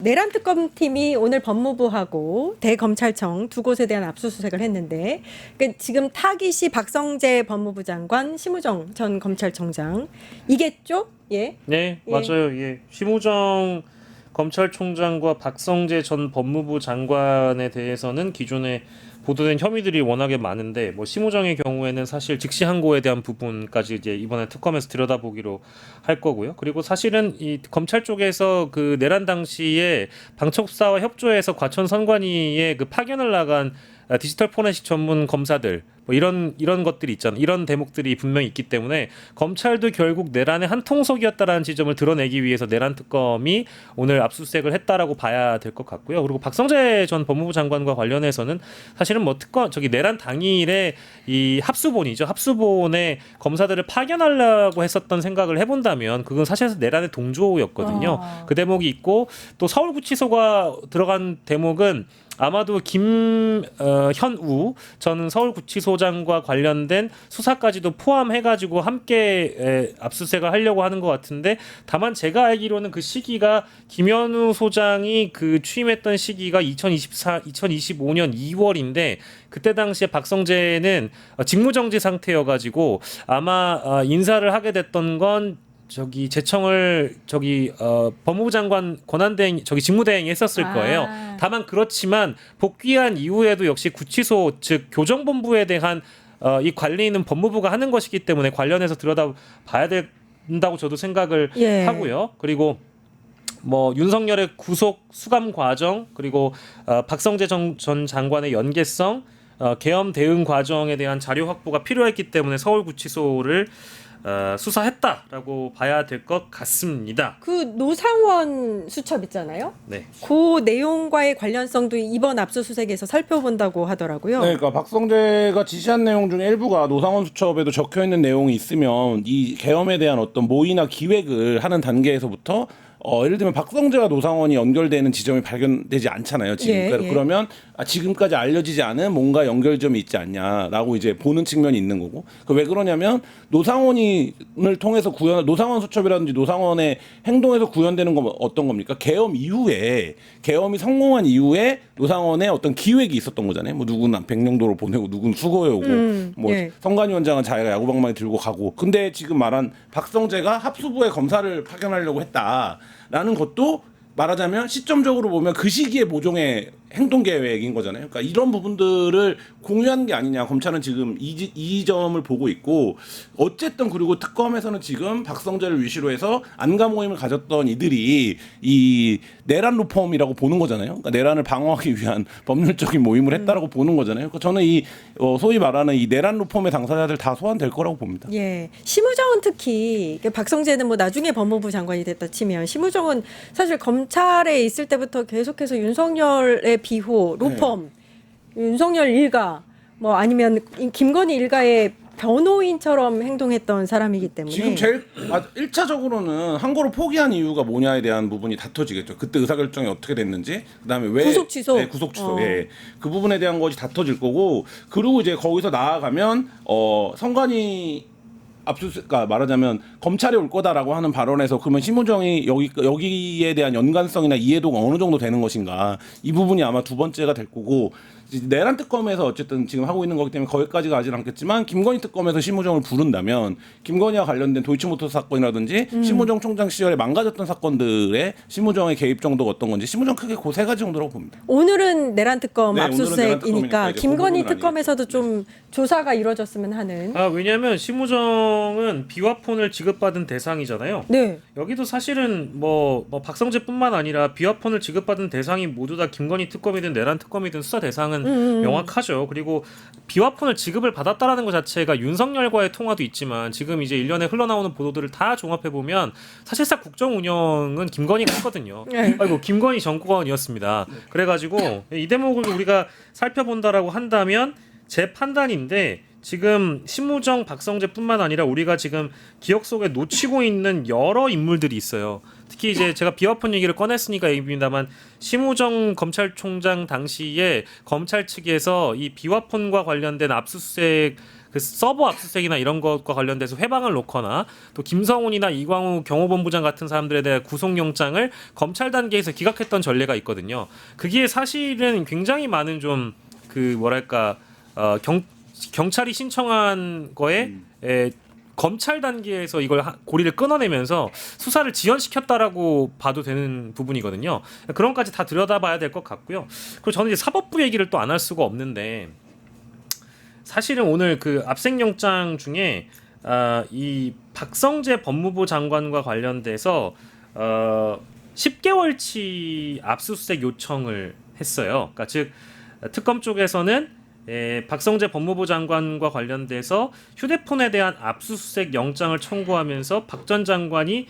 내란 특검팀이 오늘 법무부하고 대검찰청 두 곳에 대한 압수수색을 했는데 지금 타깃이 박성재 법무부 장관, 심우정 전 검찰총장 이겠죠? 예. 네, 맞아요. 예. 심우정 검찰총장과 박성재 전 법무부 장관에 대해서는 기존에 보도된 혐의들이 워낙에 많은데 뭐 심우정의 경우에는 사실 즉시 항고에 대한 부분까지 이제 이번에 특검에서 들여다보기로 할 거고요. 그리고 사실은 이 검찰 쪽에서 그 내란 당시에 방첩사와 협조해서 과천 선관위에 그 파견을 나간 디지털 포렌식 전문 검사들 뭐 이런 것들이 있잖아요. 이런 대목들이 분명히 있기 때문에 검찰도 결국 내란의 한 통속이었다라는 지점을 드러내기 위해서 내란 특검이 오늘 압수수색을 했다라고 봐야 될 것 같고요. 그리고 박성재 전 법무부 장관과 관련해서는 사실은 뭐 특검 내란 당일에 이 합수본이죠. 합수본에 검사들을 파견하려고 했었던 생각을 해본다면 그건 사실 내란의 동조였거든요. 그 대목이 있고 또 서울구치소가 들어간 대목은 아마도 김현우 전 서울구치소장과 관련된 수사까지도 포함해가지고 함께 압수수색을 하려고 하는 것 같은데 다만 제가 알기로는 그 시기가 김현우 소장이 그 취임했던 시기가 2025년 2월인데 그때 당시에 박성재는 직무정지 상태여가지고 아마 인사를 하게 됐던 건 재청을 법무부 장관 권한대행 직무대행이 했었을 거예요. 다만 그렇지만 복귀한 이후에도 역시 구치소 즉 교정본부에 대한 이 관리는 법무부가 하는 것이기 때문에 관련해서 들여다봐야 된다고 저도 생각을 하고요. 그리고 뭐 윤석열의 구속 수감 과정 그리고 박성재 전 장관의 연계성 계엄 대응 과정에 대한 자료 확보가 필요했기 때문에 서울구치소를 수사했다라고 봐야 될 것 같습니다. 그 노상원 수첩 있잖아요. 네. 그 내용과의 관련성도 이번 압수수색에서 살펴본다고 하더라고요. 네, 그러니까 박성재가 지시한 내용 중에 일부가 노상원 수첩에도 적혀 있는 내용이 있으면 이 계엄에 대한 어떤 모의나 기획을 하는 단계에서부터 예를 들면 박성재와 노상원이 연결되는 지점이 발견되지 않잖아요. 지금 그러면 지금까지 알려지지 않은 뭔가 연결점이 있지 않냐라고 이제 보는 측면이 있는 거고. 왜 그러냐면 노상원을 통해서 노상원 수첩이라든지 노상원의 행동에서 구현되는 건 어떤 겁니까? 계엄 이후에 계엄이 성공한 이후에 노상원의 어떤 기획이 있었던 거잖아요. 뭐 누구는 백령도로 보내고 누구는 수거해 오고 선관위원장은 자기가 야구방망이 들고 가고. 근데 지금 말한 박성재가 합수부에 검사를 파견하려고 했다라는 것도 말하자면 시점적으로 보면 그 시기에 모종의 행동 계획인 거잖아요. 그러니까 이런 부분들을 공유한 게 아니냐. 검찰은 지금 이 점을 보고 있고 어쨌든 그리고 특검에서는 지금 박성재를 위시로 해서 안가 모임을 가졌던 이들이 이 내란 로펌이라고 보는 거잖아요. 그러니까 내란을 방어하기 위한 법률적인 모임을 했다라고 보는 거잖아요. 그러니까 저는 이 소위 말하는 이 내란 로펌의 당사자들 다 소환될 거라고 봅니다. 예, 심우정은 특히 박성재는 뭐 나중에 법무부 장관이 됐다 치면 심우정은 사실 검찰에 있을 때부터 계속해서 윤석열의 비호, 로펌, 윤석열 일가, 뭐 아니면 김건희 일가의 변호인처럼 행동했던 사람이기 때문에 지금 제일 1차적으로는 항고를 포기한 이유가 뭐냐에 대한 부분이 다퉈지겠죠. 그때 의사결정이 어떻게 됐는지, 그다음에 왜 구속 취소, 구속 취소, 그 부분에 대한 것이 다퉈질 거고, 그리고 이제 거기서 나아가면 선관위 그러니까 말하자면 검찰이 올 거다라고 하는 발언에서 그러면 심우정이 여기에 대한 연관성이나 이해도가 어느 정도 되는 것인가, 이 부분이 아마 두 번째가 될 거고, 내란 특검에서 어쨌든 지금 하고 있는 거기 때문에 거기까지 가지는 않겠지만 김건희 특검에서 심우정을 부른다면 김건희와 관련된 도이치모터스 사건이라든지 심우정 총장 시절에 망가졌던 사건들의 심우정의 개입 정도가 어떤 건지 심우정 크게 그 세 가지 정도라고 봅니다. 오늘은 내란 특검 네, 압수수색이니까 김건희 그 특검에서도 좀 조사가 이루어졌으면 하는. 왜냐하면 심우정은 비화폰을 지급받은 대상이잖아요. 네. 여기도 사실은 뭐 박성재뿐만 아니라 비화폰을 지급받은 대상이 모두 다 김건희 특검이든 내란 특검이든 수사 대상은 명확하죠. 그리고 비화폰을 지급을 받았다라는 것 자체가 윤석열과의 통화도 있지만 지금 이제 일련에 흘러나오는 보도들을 다 종합해 보면 사실상 국정 운영은 김건희가 했거든요. 아이고 김건희 정권이었습니다. 그래가지고 이 대목을 우리가 살펴본다라고 한다면 제 판단인데 지금 심우정, 박성재뿐만 아니라 우리가 지금 기억 속에 놓치고 있는 여러 인물들이 있어요. 특히 이제 제가 비화폰 얘기를 꺼냈으니까 얘기입니다만 심우정 검찰총장 당시에 검찰 측에서 이 비화폰과 관련된 압수수색 그 서버 압수수색이나 이런 것과 관련돼서 회방을 놓거나 또 김성훈이나 이광우 경호본부장 같은 사람들에 대한 구속영장을 검찰 단계에서 기각했던 전례가 있거든요. 그게 사실은 굉장히 많은 좀 그 뭐랄까 경찰이 신청한 거에 검찰 단계에서 이걸 고리를 끊어내면서 수사를 지연시켰다라고 봐도 되는 부분이거든요. 그런 것까지 다 들여다봐야 될 것 같고요. 그리고 저는 이제 사법부 얘기를 또 안 할 수가 없는데 사실은 오늘 그 압색영장 중에 이 박성재 법무부 장관과 관련돼서 10개월치 압수수색 요청을 했어요. 그러니까 즉 특검 쪽에서는 박성재 법무부 장관과 관련돼서 휴대폰에 대한 압수수색 영장을 청구하면서 박 전 장관이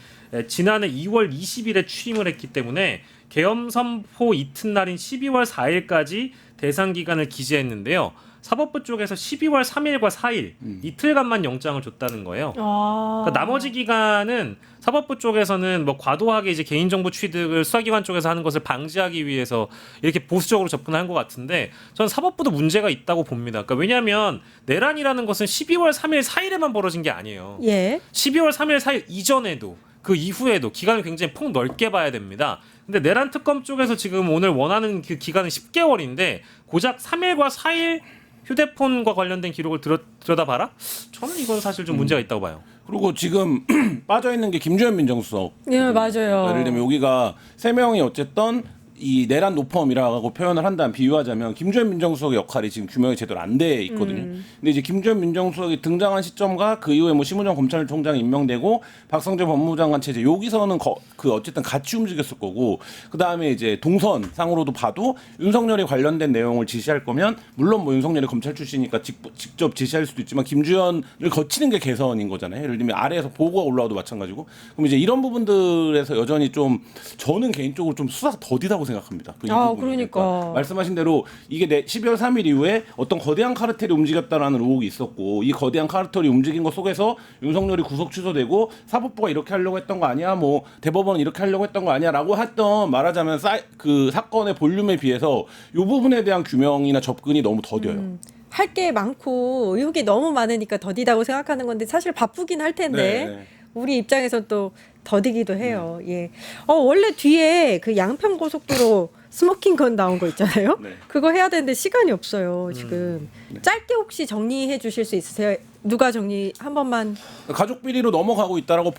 지난해 2월 20일에 취임을 했기 때문에 계엄 선포 이튿날인 12월 4일까지 대상 기간을 기재했는데요. 사법부 쪽에서 12월 3일과 4일 이틀간만 영장을 줬다는 거예요. 그러니까 나머지 기간은 사법부 쪽에서는 뭐 과도하게 이제 개인정보 취득을 수사기관 쪽에서 하는 것을 방지하기 위해서 이렇게 보수적으로 접근한 것 같은데 저는 사법부도 문제가 있다고 봅니다. 그러니까 왜냐하면 내란이라는 것은 12월 3일, 4일에만 벌어진 게 아니에요. 예. 12월 3일, 4일 이전에도 그 이후에도 기간을 굉장히 폭넓게 봐야 됩니다. 근데 내란 특검 쪽에서 지금 오늘 원하는 그 기간은 10개월인데 고작 3일과 4일 휴대폰과 관련된 기록을 들여다봐라? 저는 이건 사실 좀 문제가 있다고 봐요. 그리고 지금 빠져 있는 게 김주현 민정수석. 예, 맞아요. 예를 들면 여기가 세 명이 어쨌든 이 내란 노펌이라고 표현을 한다면 비유하자면 김주현 민정수석의 역할이 지금 규명이 제대로 안 돼 있거든요. 근데 이제 김주현 민정수석이 등장한 시점과 그 이후에 뭐 심우정 검찰총장이 임명되고 박성재 법무부 장관 체제 여기서는 그 어쨌든 같이 움직였을 거고 그 다음에 이제 동선 상으로도 봐도 윤석열이 관련된 내용을 지시할 거면 물론 뭐 윤석열이 검찰 출신이니까 직접 지시할 수도 있지만 김주현을 거치는 게 개선인 거잖아요. 예를 들면 아래에서 보고가 올라와도 마찬가지고 그럼 이제 이런 부분들에서 여전히 좀 저는 개인적으로 좀 수사가 더디다고 생각합니다. 그러니까. 말씀하신 대로 이게 12월 3일 이후에 어떤 거대한 카르텔이 움직였다라는 의혹이 있었고 이 거대한 카르텔이 움직인 것 속에서 윤석열이 구속 취소되고 사법부가 이렇게 하려고 했던 거 아니야? 뭐 대법원은 이렇게 하려고 했던 거 아니야?라고 했던 말하자면 그 사건의 볼륨에 비해서 이 부분에 대한 규명이나 접근이 너무 더뎌요. 할 게 많고 의혹이 너무 많으니까 더디다고 생각하는 건데 사실 바쁘긴 할 텐데 네. 우리 입장에서 또 더디기도 해요. 예. 원래 뒤에 그 양평 고속도로 스모킹 건 나온 거 있잖아요. 네. 그거 해야 되는데 시간이 없어요. 지금 짧게 혹시 정리해 주실 수 있으세요? 누가 정리 한 번만. 가족 비리로 넘어가고 있다라고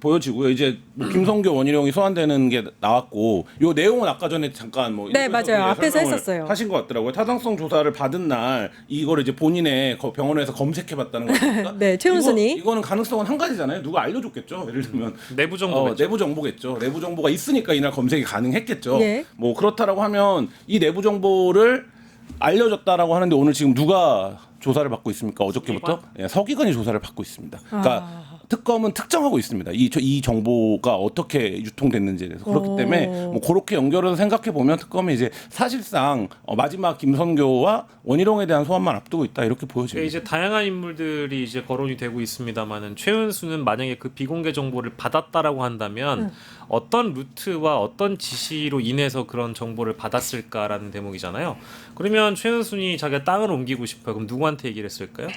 보여지고요. 이제 뭐 김성교 원희룡이 소환되는 게 나왔고 요 내용은 아까 전에 잠깐 뭐 네, 맞아요. 앞에서 했었어요. 하신 것 같더라고요. 타당성 조사를 받은 날 이거를 이제 본인의 병원에서 검색해봤다는 거니까. 네, 최은순이. 이거는 가능성은 한 가지잖아요. 누가 알려줬겠죠. 예를 들면 내부 정보겠죠. 내부 정보겠죠. 내부 정보가 있으니까 이날 검색이 가능했겠죠. 네. 뭐 그렇다라고 하면 이 내부 정보를 알려줬다라고 하는데 오늘 지금 누가 조사를 받고 있습니까? 어저께부터 서기관이 조사를 받고 있습니다. 그러니까 특검은 특정하고 있습니다. 이 정보가 어떻게 유통됐는지에 대해서 그렇기 때문에 뭐 그렇게 연결해서 생각해 보면 특검이 이제 사실상 마지막 김선교와 원희룡에 대한 소환만 앞두고 있다 이렇게 보여집니다. 이제 다양한 인물들이 이제 거론이 되고 있습니다만은 최은수는 만약에 그 비공개 정보를 받았다라고 한다면 어떤 루트와 어떤 지시로 인해서 그런 정보를 받았을까라는 대목이잖아요. 그러면 최은순이 자기가 땅을 옮기고 싶어요. 그럼 누구한테 얘기를 했을까요?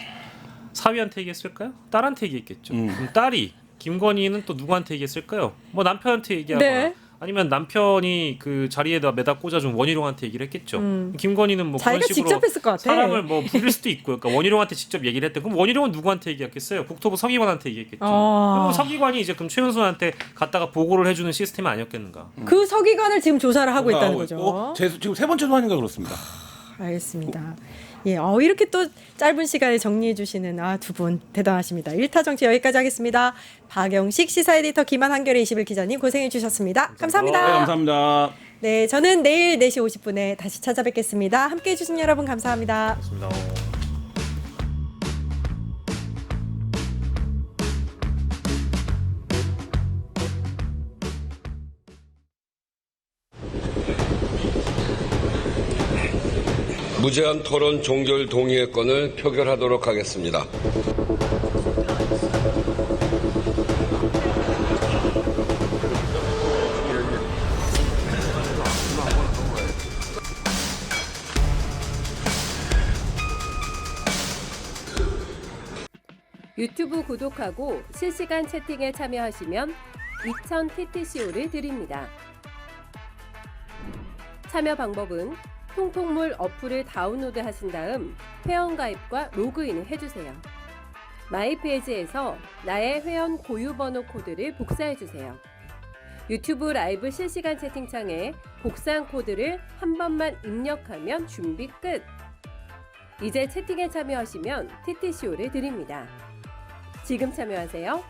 사위한테 얘기했을까요? 딸한테 얘기했겠죠. 그럼 딸이 김건희는 또 누구한테 얘기했을까요? 뭐 남편한테 얘기하거나 네. 아니면 남편이 그 자리에다 매다 꽂아준 원희룡한테 얘기를 했겠죠. 김건희는 뭐 그런 자기가 식으로 직접 했을 것 같아. 사람을 뭐 부릴 수도 있고, 그러니까 원희룡한테 직접 얘기를 했대. 그럼 원희룡은 누구한테 얘기했겠어요? 국토부 서기관한테 얘기했겠죠. 그럼 서기관이 이제 그럼 최은순한테 갖다가 보고를 해주는 시스템 아니었겠는가? 그 서기관을 지금 조사를 하고 있다는 있고, 거죠. 지금 세 번째 소환인가 그렇습니다. 알겠습니다. 예, 이렇게 또 짧은 시간에 정리해 주시는 두 분 대단하십니다. 1타 정치 여기까지 하겠습니다. 박영식 시사 에디터 김한 한겨레 21 기자님 고생해 주셨습니다. 감사합니다. 네, 감사합니다. 네, 저는 내일 4시 50분에 다시 찾아뵙겠습니다. 함께해 주신 여러분 감사합니다. 맞습니다. 무제한 토론 종결 동의의 건을 표결하도록 하겠습니다. 유튜브 구독하고 실시간 채팅에 참여하시면 2000 TTCO를 드립니다. 참여 방법은 통통물 어플을 다운로드 하신 다음 회원가입과 로그인을 해주세요. 마이페이지에서 나의 회원 고유번호 코드를 복사해주세요. 유튜브 라이브 실시간 채팅창에 복사한 코드를 한 번만 입력하면 준비 끝! 이제 채팅에 참여하시면 TTCO를 드립니다. 지금 참여하세요.